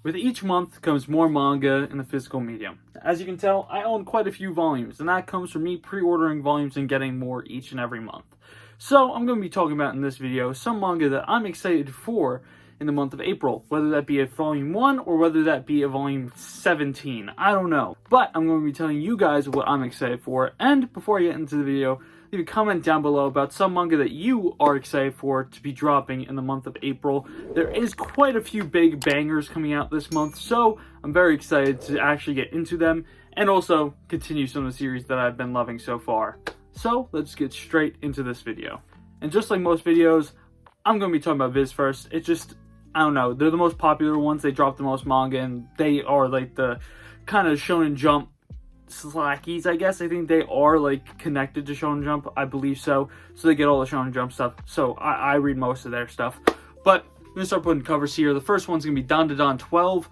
With each month comes more manga in the physical medium. As you can tell, I own quite a few volumes, and that comes from me pre-ordering volumes and getting more each and every month. So I'm going to be talking about in this video some manga that I'm excited for in the month of April, whether that be a volume 1 or whether that be a volume 17, I don't know. But I'm going to be telling you guys what I'm excited for, and before I get into the video, leave a comment down below about some manga that you are excited for to be dropping in the month of April. There is quite a few big bangers coming out this month, so I'm very excited to actually get into them, and also continue some of the series that I've been loving so far. So let's get straight into this video. And just like most videos, I'm going to be talking about Viz first. It's just, I don't know, they're the most popular ones, they drop the most manga, and they are like the kind of Shonen Jump slackies, I guess. I think they are like connected to Shonen Jump, I believe so. So they get all the Shonen Jump stuff. So I read most of their stuff. But I'm going to start putting covers here. The first one's going to be Dandadan 12.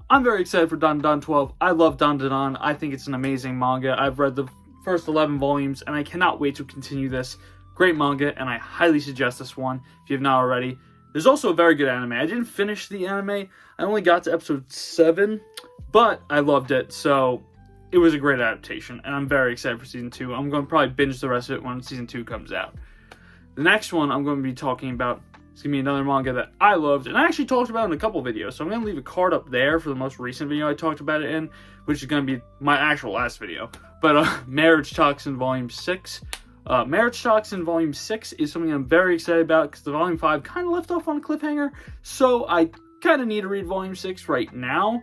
I'm very excited for Dandadan 12. I love Dandadan. I think it's an amazing manga. I've read the first 11 volumes and I cannot wait to continue this. Great manga, and I highly suggest this one if you have not already. There's also a very good anime. I didn't finish the anime. I only got to episode 7, but I loved it, so it was a great adaptation, and I'm very excited for season 2. I'm going to probably binge the rest of it when season 2 comes out. The next one I'm going to be talking about is going to be another manga that I loved, and I actually talked about in a couple videos, so I'm going to leave a card up there for the most recent video I talked about it in, which is going to be my actual last video. But Marriage Toxin Volume 6. Marriage Toxin Volume 6 is something I'm very excited about because the Volume 5 kind of left off on a cliffhanger, so I kind of need to read Volume 6 right now,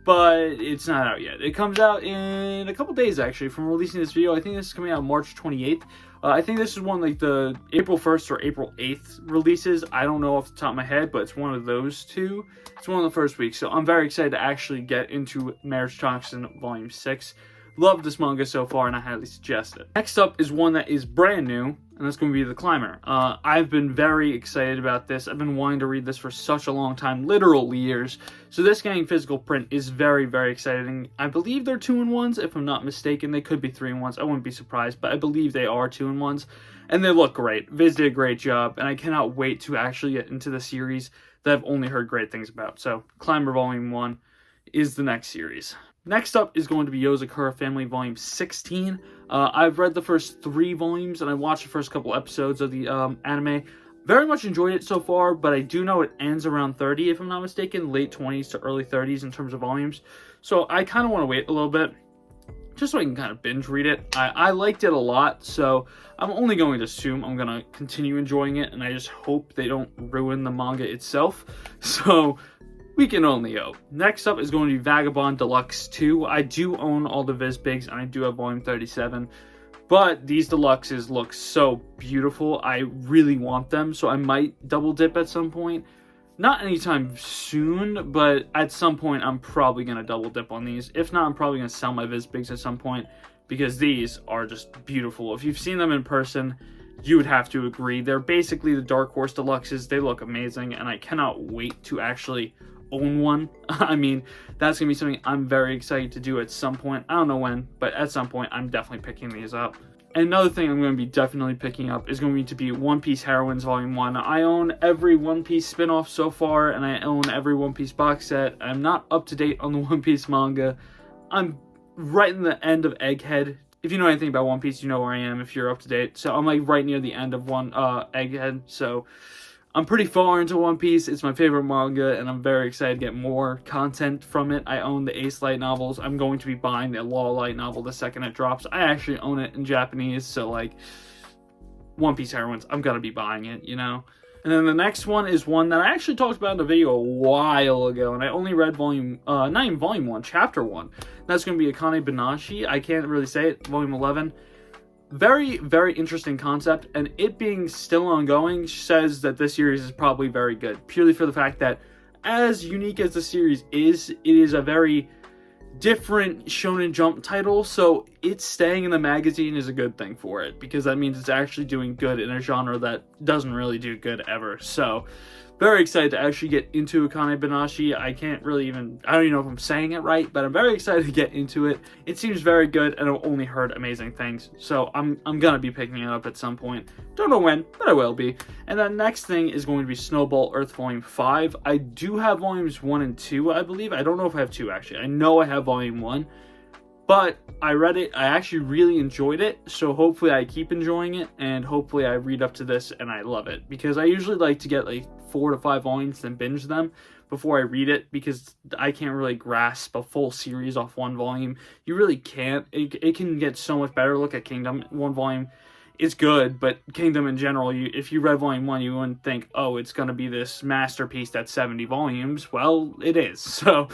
but it's not out yet. It comes out in a couple days, actually, from releasing this video. I think this is coming out March 28th. I think this is one like the April 1st or April 8th releases. I don't know off the top of my head, but it's one of those two. It's one of the first weeks, so I'm very excited to actually get into Marriage Toxin Volume 6. Love this manga so far, and I highly suggest it. Next up is one that is brand new, and that's going to be The Climber. I've been very excited about this. I've been wanting to read this for such a long time, literal years. So this getting physical print is very, very exciting. I believe they're 2-in-1s, if I'm not mistaken. They could be 3-in-1s. I wouldn't be surprised, but I believe they are 2-in-1s. And they look great. Viz did a great job, and I cannot wait to actually get into the series that I've only heard great things about. So Climber Volume 1 is the next series. Next up is going to be Yozakura Family Volume 16. I've read the first 3 volumes, and I watched the first couple episodes of the anime. Very much enjoyed it so far, but I do know it ends around 30, if I'm not mistaken, late 20s to early 30s in terms of volumes. So I kind of want to wait a little bit, just so I can kind of binge read it. I liked it a lot, so I'm only going to assume I'm going to continue enjoying it, and I just hope they don't ruin the manga itself. So we can only hope. Next up is going to be Vagabond Deluxe 2. I do own all the Viz Bigs, and I do have Volume 37. But these deluxes look so beautiful. I really want them, so I might double dip at some point. Not anytime soon, but at some point I'm probably going to double dip on these. If not, I'm probably going to sell my Viz Bigs at some point, because these are just beautiful. If you've seen them in person, you would have to agree. They're basically the Dark Horse Deluxes. They look amazing, and I cannot wait to actually own one. I mean, that's gonna be something I'm very excited to do at some point. I don't know when, but at some point I'm definitely picking these up. And another thing I'm going to be definitely picking up is going to be One Piece Heroines Volume 1. I own every One Piece spin-off so far, and I own every One Piece box set. I'm not up to date on the One Piece manga. I'm right in the end of Egghead. If you know anything about One Piece, you know where I am if you're up to date. So I'm like right near the end of Egghead, so I'm pretty far into One Piece. It's my favorite manga, and I'm very excited to get more content from it. I own the Ace Light novels. I'm going to be buying the Law Light novel the second it drops. I actually own it in Japanese, so like, One Piece Heroines, I'm gonna be buying it, you know? And then the next one is one that I actually talked about in a video a while ago, and I only read not even Volume 1, Chapter 1. That's going to be Akane Banashi. I can't really say it, Volume 11. Very, very interesting concept, and it being still ongoing says that this series is probably very good, purely for the fact that, as unique as the series is, it is a very different Shonen Jump title, so it's staying in the magazine is a good thing for it, because that means it's actually doing good in a genre that doesn't really do good ever. So very excited to actually get into Akane Banashi. I don't even know if I'm saying it right, but I'm very excited to get into it. It seems very good, and I've only heard amazing things, so I'm gonna be picking it up at some point. Don't know when, but I will be. And the next thing is going to be Snowball Earth Volume 5. I do have Volumes 1 and 2, I believe. I don't know if I have 2, actually. I know I have Volume 1. But I read it, I actually really enjoyed it, so hopefully I keep enjoying it, and hopefully I read up to this and I love it. Because I usually like to get like 4 to 5 volumes and binge them before I read it, because I can't really grasp a full series off one volume. You really can't. It can get so much better. Look at Kingdom. One volume is good, but Kingdom in general, if you read Volume 1, you wouldn't think, oh, it's going to be this masterpiece that's 70 volumes. Well, it is. So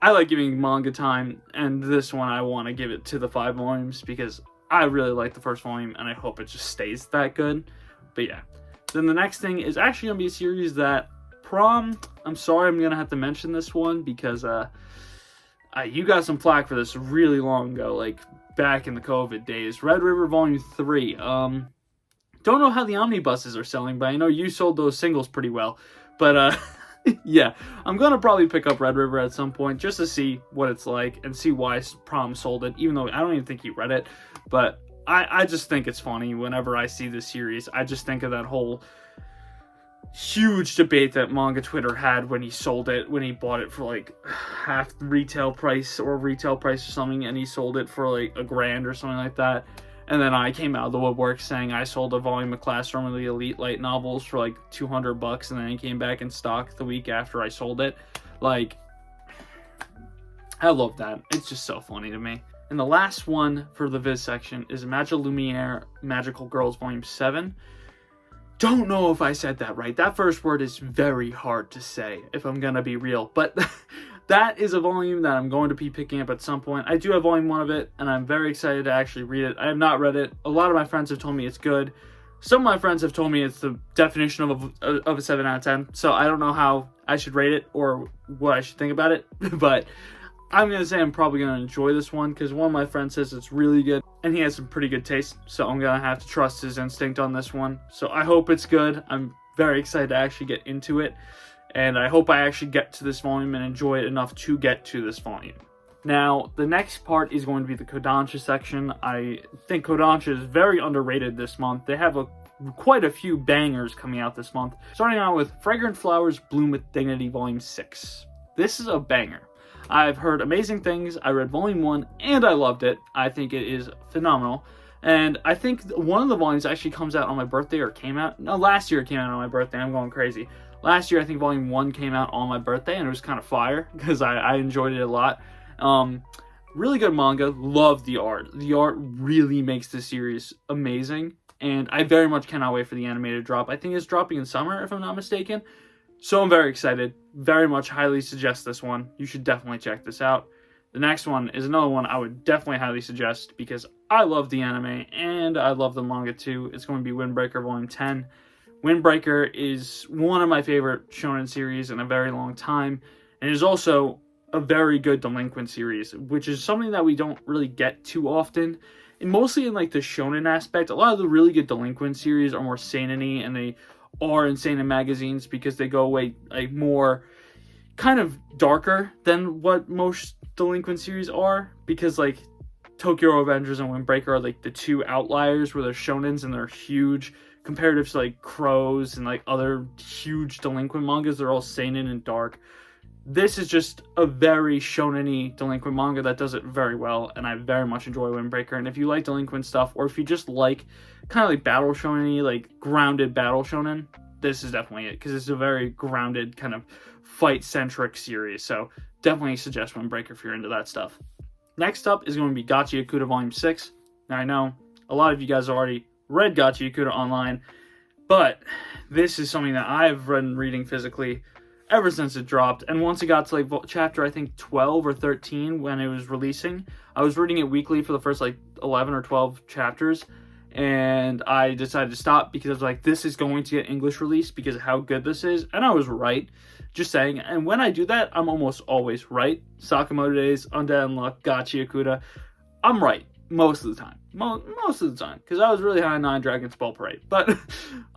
I like giving manga time, and this one I want to give it to the 5 volumes because I really like the first volume, and I hope it just stays that good. But yeah. Then the next thing is actually going to be a series that Prom, I'm sorry I'm going to have to mention this one because you got some flack for this really long ago, like back in the COVID days. Red River Volume 3. Don't know how the omnibuses are selling, but I know you sold those singles pretty well. But yeah, I'm going to probably pick up Red River at some point just to see what it's like and see why Prom sold it, even though I don't even think he read it. But I just think it's funny whenever I see this series. I just think of that whole huge debate that manga Twitter had when he sold it, when he bought it for like half retail price or something, and he sold it for like $1,000 or something like that. And then I came out of the woodwork saying I sold a volume of Classroom of the Elite Light novels for like $200, and then he came back in stock the week after I sold it. Like, I love that. It's just so funny to me. And the last one for the Viz section is Magia Lumiere Magical Girls Volume 7. Don't know if I said that right. That first word is very hard to say, if I'm gonna be real. But that is a volume that I'm going to be picking up at some point. I do have Volume 1 of it, and I'm very excited to actually read it. I have not read it. A lot of my friends have told me it's good. Some of my friends have told me it's the definition of a 7 out of 10. So I don't know how I should rate it or what I should think about it. But I'm going to say I'm probably going to enjoy this one because one of my friends says it's really good and he has some pretty good taste. So I'm going to have to trust his instinct on this one. So I hope it's good. I'm very excited to actually get into it. And I hope I actually get to this volume and enjoy it enough to get to this volume. Now, the next part is going to be the Kodansha section. I think Kodansha is very underrated this month. They have quite a few bangers coming out this month. Starting out with Fragrant Flowers Bloom with Dignity Volume 6. This is a banger. I've heard amazing things. I read Volume 1 and I loved it. I think it is phenomenal. And I think one of the volumes actually comes out on my birthday, or came out. No, last year it came out on my birthday. I'm going crazy. Last year, I think Volume 1 came out on my birthday, and it was kind of fire because I enjoyed it a lot. Really good manga. Love the art. The art really makes this series amazing, and I very much cannot wait for the animated drop. I think it's dropping in summer, if I'm not mistaken. So I'm very excited. Very much highly suggest this one. You should definitely check this out. The next one is another one I would definitely highly suggest because I love the anime and I love the manga too. It's going to be Windbreaker Volume 10. Windbreaker is one of my favorite shonen series in a very long time, and is also a very good delinquent series, which is something that we don't really get too often. And mostly in like the shonen aspect, a lot of the really good delinquent series are more seinen-y, and they are in seinen magazines because they go away like more kind of darker than what most delinquent series are, because like Tokyo Revengers and Windbreaker are like the two outliers where they're shonens and they're huge comparative to like Crows and like other huge delinquent mangas. They're all seinen and dark. This is just a very shonen-y delinquent manga that does it very well, and I very much enjoy Windbreaker. And if you like delinquent stuff, or if you just like kind of like battle shonen-y, like grounded battle shonen, this is definitely it, because it's a very grounded kind of fight-centric series. So definitely suggest Windbreaker if you're into that stuff. Next up is going to be Gachi Yakuta Volume 6. Now I know a lot of you guys have already read Gachi Yakuta online, but this is something that I've been reading physically ever since it dropped. And once it got to like chapter, I think 12 or 13 when it was releasing, I was reading it weekly for the first like 11 or 12 chapters, and I decided to stop because I was like, this is going to get English release because of how good this is. And I was right, just saying. And when I do that, I'm almost always right. Sakamoto Days, Undead Unluck, Gachi Yakuta, I'm right most of the time. Most of the time, because I was really high on Nine Dragons Ball Parade. But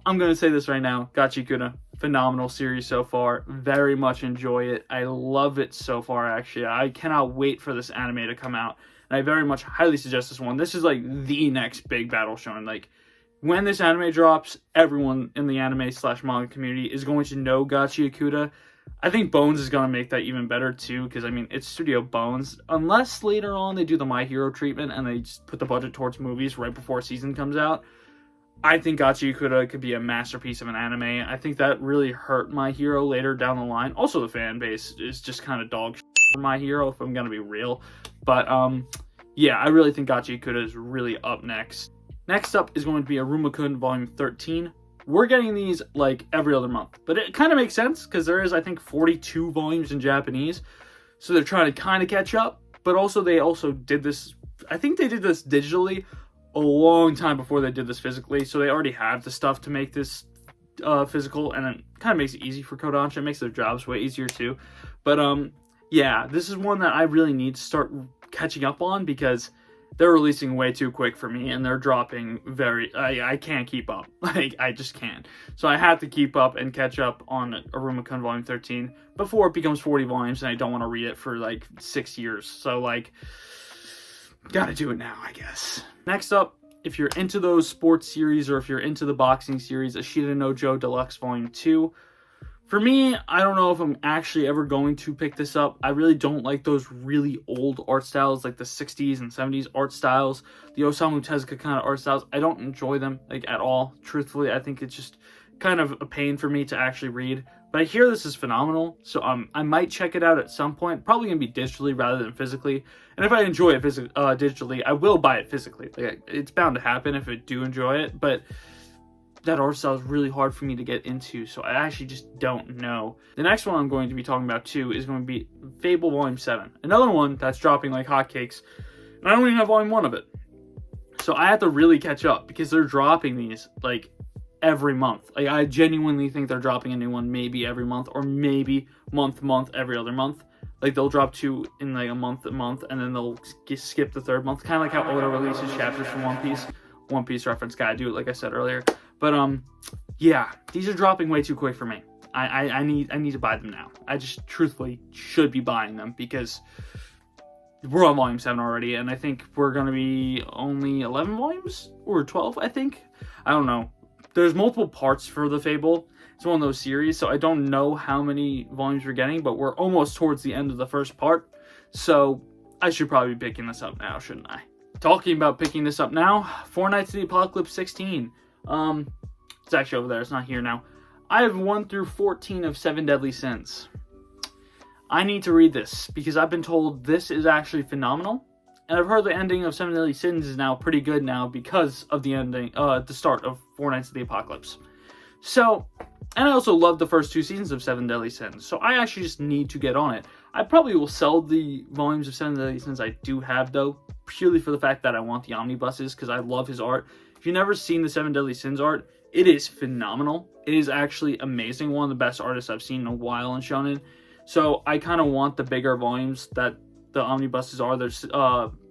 I'm going to say this right now, Gachi Yakuta, phenomenal series so far. Very much enjoy it. I love it so far, actually. I cannot wait for this anime to come out. And I very much highly suggest this one. This is like the next big battle shonen. Like, when this anime drops, everyone in the anime/manga community is going to know Gachi Ikuta. I think Bones is going to make that even better too, because I mean, it's Studio Bones. Unless later on they do the My Hero treatment and they just put the budget towards movies right before a season comes out, I think Gachi Ikuta could be a masterpiece of an anime. I think that really hurt My Hero later down the line. Also, the fan base is just kind of dog shit for My Hero, if I'm going to be real. But yeah, I really think Gachi Ikuta is really up next. Next up is going to be Aruma-kun Volume 13. We're getting these like every other month, but it kind of makes sense because there is, I think, 42 volumes in Japanese, so they're trying to kind of catch up. But also, they also did this, I think they did this digitally a long time before they did this physically, so they already have the stuff to make this physical, and it kind of makes it easy for Kodansha. It makes their jobs way easier too. But yeah, this is one that I really need to start catching up on because they're releasing way too quick for me, and they're dropping I can't keep up. Like, I just can't. So I have to keep up and catch up on Aruma-kun Volume 13 before it becomes 40 volumes, and I don't want to read it for, like, 6 years. So, like, gotta do it now, I guess. Next up, if you're into those sports series, or if you're into the boxing series, Ashita no Joe Deluxe Volume 2. For me, I don't know if I'm actually ever going to pick this up. I really don't like those really old art styles, like the 60s and 70s art styles, the Osamu Tezuka kind of art styles. I don't enjoy them, like, at all. Truthfully, I think it's just kind of a pain for me to actually read. But I hear this is phenomenal, so I might check it out at some point. Probably going to be digitally rather than physically. And if I enjoy it digitally, I will buy it physically. Like, it's bound to happen if I do enjoy it, but that art style is really hard for me to get into, so I actually just don't know. The next one I'm going to be talking about too is going to be Fable Volume 7. Another one that's dropping like hotcakes, and I don't even have Volume 1 of it. So I have to really catch up because they're dropping these like every month. Like, I genuinely think they're dropping a new one maybe every month, or maybe month, every other month. Like, they'll drop 2 in like a month, and then they'll skip the third month. Kind of like how Oda releases chapters from One Piece. One Piece reference, gotta do it like I said earlier. But yeah, these are dropping way too quick for me. I need to buy them now. I just truthfully should be buying them because we're on Volume 7 already, and I think we're gonna be only 11 volumes or 12. I think, I don't know. There's multiple parts for the Fable. It's one of those series, so I don't know how many volumes we're getting, but we're almost towards the end of the first part, so I should probably be picking this up now, shouldn't I? Talking about picking this up now, Four Nights of the Apocalypse 16. It's actually over there. It's not here now. I have 1 through 14 of 7 Deadly Sins. I need to read this because I've been told this is actually phenomenal, and I've heard the ending of 7 Deadly Sins is now pretty good now because of the ending, the start of Four Nights of the Apocalypse. So, and I also love the first 2 seasons of 7 Deadly Sins, so I actually just need to get on it. I probably will sell the volumes of 7 Deadly Sins I do have, though, purely for the fact that I want the omnibuses, because I love his art. If you've never seen the 7 Deadly Sins art, it is phenomenal. It is actually amazing. One of the best artists I've seen in a while in shonen. So I kind of want the bigger volumes that the omnibuses are. There's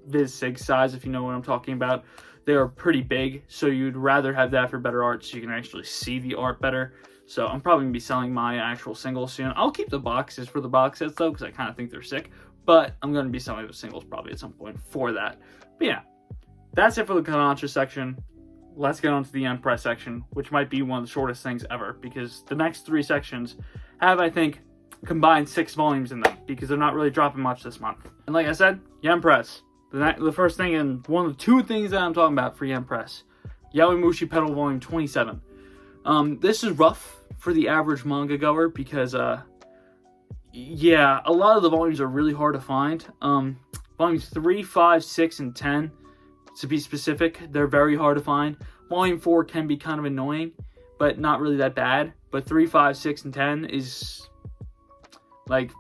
Viz Sig size, if you know what I'm talking about. They are pretty big, so you'd rather have that for better art so you can actually see the art better. So I'm probably going to be selling my actual singles soon. I'll keep the boxes for the box sets, though, because I kind of think they're sick. But I'm going to be selling the singles probably at some point for that. But yeah, that's it for the Kodansha section. Let's get on to the Empress section, which might be one of the shortest things ever, because the next 3 sections have, I think, combined 6 volumes in them, because they're not really dropping much this month. And like I said, Empress. The first thing, and one of the 2 things that I'm talking about for Empress, Yaoimushi Pedal Volume 27. This is rough for the average manga goer because, yeah, a lot of the volumes are really hard to find. Volumes 3, 5, 6, and 10, to be specific, they're very hard to find. Volume 4 can be kind of annoying, but not really that bad. But 3, 5, 6, and 10 is like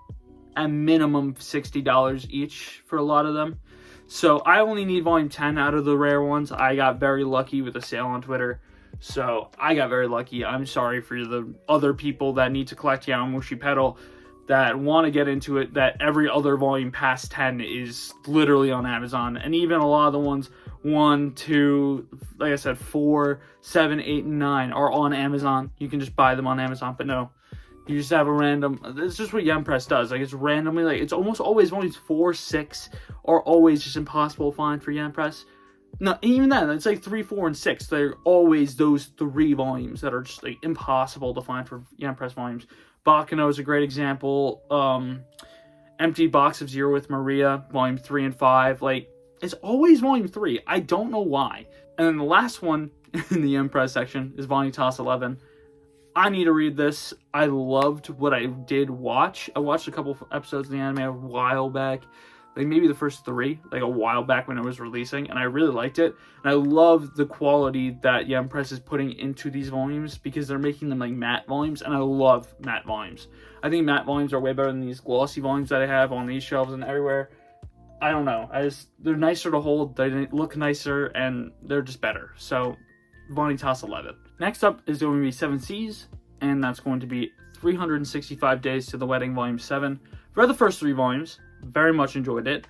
a minimum $60 each for a lot of them. So I only need Volume 10 out of the rare ones. I got very lucky with a sale on Twitter. So I got very lucky. I'm sorry for the other people that need to collect Yaoimushi Pedal, that want to get into it, that every other volume past 10 is literally on Amazon. And even a lot of the ones 1, 2, like I said, 4, 7, 8, and 9 are on Amazon. You can just buy them on Amazon, but no. You just have a random, it's just what Yen Press does. Like, it's randomly, like, it's almost always volumes 4, 6 are always just impossible to find for Yen Press. No, even then, it's like 3, 4, and 6. They're always those 3 volumes that are just, like, impossible to find for Yen Press volumes. Bakano is a great example. Empty Box of Zero with Maria, volume 3 and 5. Like, it's always volume 3. I don't know why. And then the last one in the Yen Press section is volume Toss 11. I need to read this. I loved what I did watch. I watched a couple episodes of the anime a while back. Like maybe the first 3, like a while back when it was releasing. And I really liked it. And I love the quality that Yen Press is putting into these volumes because they're making them like matte volumes. And I love matte volumes. I think matte volumes are way better than these glossy volumes that I have on these shelves and everywhere. I don't know. They're nicer to hold. They look nicer and they're just better. So, volume Toss 11. Next up is going to be 7 Seas, and that's going to be 365 Days to the Wedding, Volume 7. Read the first 3 volumes, very much enjoyed it.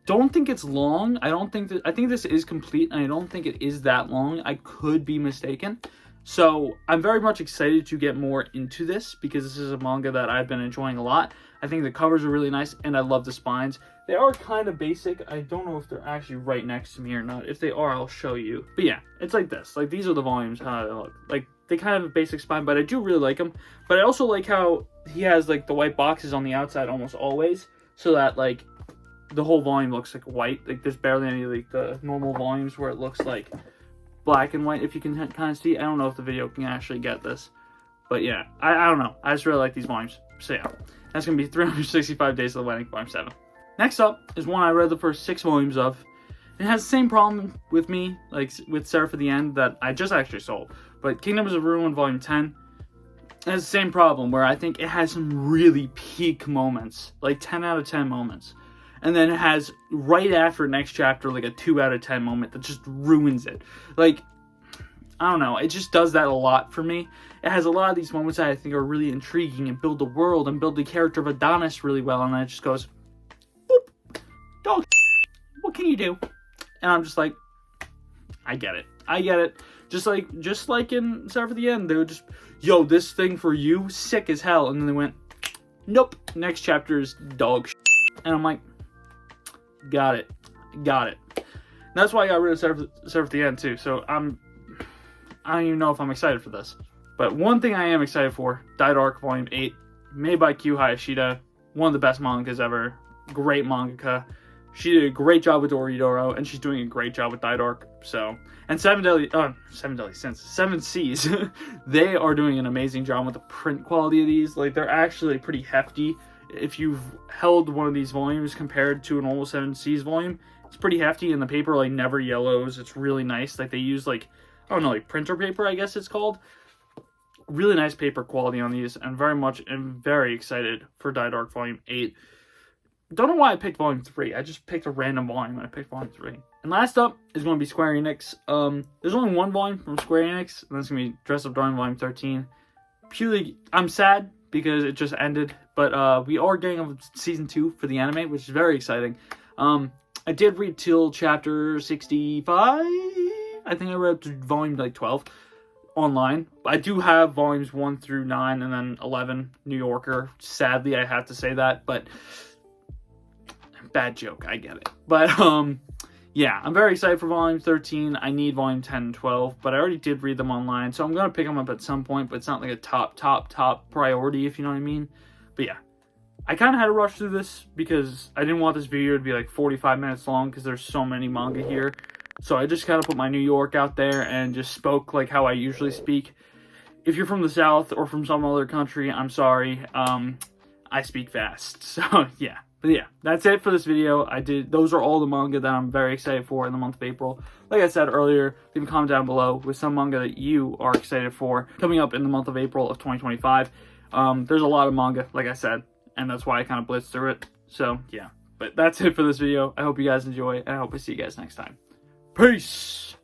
Don't think it's long. I think this is complete, and I don't think it is that long. I could be mistaken. So, I'm very much excited to get more into this, because this is a manga that I've been enjoying a lot. I think the covers are really nice, and I love the spines. They are kind of basic. I don't know if they're actually right next to me or not. If they are, I'll show you. But yeah, it's like this. Like, these are the volumes, how they look. Like, they kind of have a basic spine, but I do really like them. But I also like how he has, like, the white boxes on the outside almost always, so that, like, the whole volume looks, like, white. Like, there's barely any, like, the normal volumes where it looks, like, black and white, if you can kind of see. I don't know if the video can actually get this. But yeah, I don't know. I just really like these volumes. So yeah, that's going to be 365 Days of the Wedding, Volume 7. Next up is one I read the first 6 volumes of. It has the same problem with me, like with Seraph at the End, that I just actually sold. But Kingdoms of Ruin, Volume 10, has the same problem, where I think it has some really peak moments. Like 10 out of 10 moments. And then it has, right after next chapter, like a 2 out of 10 moment that just ruins it. Like, I don't know, it just does that a lot for me. It has a lot of these moments that I think are really intriguing and build the world and build the character of Adonis really well, and then it just goes, boop, dog, what can you do? And I'm just like, I get it. Just like in Seraph at the End, they would just, yo, this thing for you, sick as hell. And then they went, nope, next chapter is dog shit. And I'm like, got it. And that's why I got rid of Seraph at the End too. So I don't even know if I'm excited for this. But one thing I am excited for, Died Arc Volume 8, made by Q Hayashida, one of the best mangas ever, great mangaka. She did a great job with Doridoro, and she's doing a great job with Died Arc. So, and Seven Seas, they are doing an amazing job with the print quality of these. Like, they're actually pretty hefty. If you've held one of these volumes compared to a normal 7 Seas volume, it's pretty hefty, and the paper, like, never yellows. It's really nice. Like, they use, like, I don't know, like printer paper, I guess it's called. Really nice paper quality on these, and am very excited for Died Arc Volume 8. Don't know why I picked Volume 3. I just picked a random volume and I picked Volume 3. And last up is going to be SqaurEnix. There's only one volume from SqaurEnix, and that's going to be Dress Up Darling Volume 13. Purely, I'm sad because it just ended, but we are getting a Season 2 for the anime, which is very exciting. I did read till chapter 65. I think I read up to volume like 12 online. I do have volumes 1 through 9 and then 11, New Yorker. Sadly, I have to say that, but bad joke, I get it. But yeah, I'm very excited for volume 13. I need volume 10 and 12, but I already did read them online, so I'm going to pick them up at some point, but it's not like a top priority, if you know what I mean. But yeah, I kind of had to rush through this because I didn't want this video to be like 45 minutes long because there's so many manga here. So I just kind of put my New York out there and just spoke like how I usually speak. If you're from the South or from some other country, I'm sorry. I speak fast. So yeah. But yeah, that's it for this video. Those are all the manga that I'm very excited for in the month of April. Like I said earlier, leave a comment down below with some manga that you are excited for coming up in the month of April of 2025. There's a lot of manga, like I said, and that's why I kind of blitzed through it. So yeah, but that's it for this video. I hope you guys enjoy, and I hope I see you guys next time. Peace!